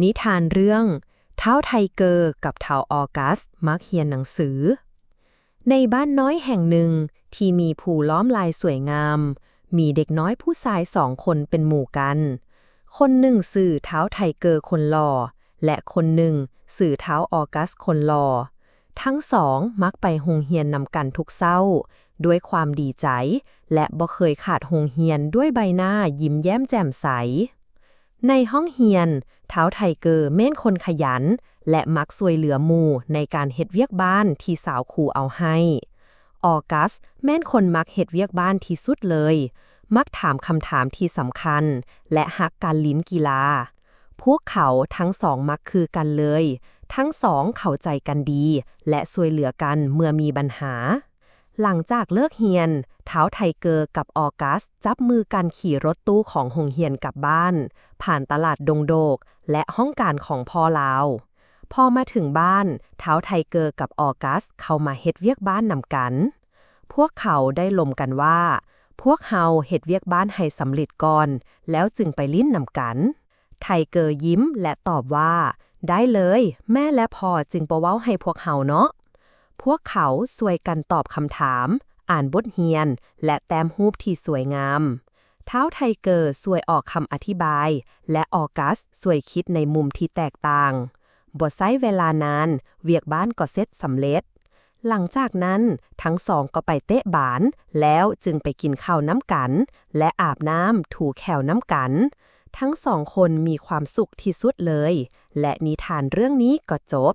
นิทานเรื่องท้าวไทเกอร์กับท้าวออกัสมักเขียนหนังสือในบ้านน้อยแห่งหนึ่งที่มีภูล้อมลายสวยงามมีเด็กน้อยผู้ชาย2 คนเป็นหมู่กันคนหนึ่งสื่อท้าวไทเกอร์คนหล่อและคนหนึ่งสื่อท้าวออกัสคนหล่อทั้งสองมักไปโรงเรียนนำกันทุกเช้าด้วยความดีใจและบ่เคยขาดโรงเรียนด้วยใบหน้ายิ้มแย้มแจ่มใสในห้องเรียนท้าวไทเกอร์แม่นคนขยันและมักช่วยเหลือหมู่ในการเฮ็ดเวียกบ้านที่สาวครูเอาให้ออกัสแม่นคนมักเฮ็ดเวียกบ้านที่สุดเลยมักถามคำถามที่สำคัญและฮักการลิ้นกีฬาพวกเขาทั้งสองมักคือกันเลยทั้งสองเข้าใจกันดีและช่วยเหลือกันเมื่อมีปัญหาหลังจากเลิกเรียนท้าวไทเกอร์กับออกัสจับมือกันขี่รถตู้ของโรงเรียนกลับบ้านผ่านตลาดดงโดกและห้องการของพ่อลาวพอมาถึงบ้านท้าวไทเกอร์กับออกัสเข้ามาเฮ็ดเวียกบ้านนำกันพวกเขาได้ลมกันว่าพวกเฮาเฮ็ดเวียกบ้านให้สำเร็จก่อนแล้วจึงไปลิ้นนำกันไทเกอร์ยิ้มและตอบว่าได้เลยแม่และพ่อจึงบ่เว้าให้พวกเฮาเนาะพวกเขาช่วยกันตอบคำถามอ่านบทเรียนและแต้มรูปที่สวยงามท้าวไทเกอร์ช่วยออกคำอธิบายและออกัสช่วยคิดในมุมที่แตกต่างบ่ใช้เวลานานเวียกบ้านก็เสร็จสำเร็จหลังจากนั้นทั้งสองก็ไปเตะบาสแล้วจึงไปกินข้าวน้ำกันและอาบน้ำถูแขวน้ำกันทั้ง2 คนมีความสุขที่สุดเลยและนิทานเรื่องนี้ก็จบ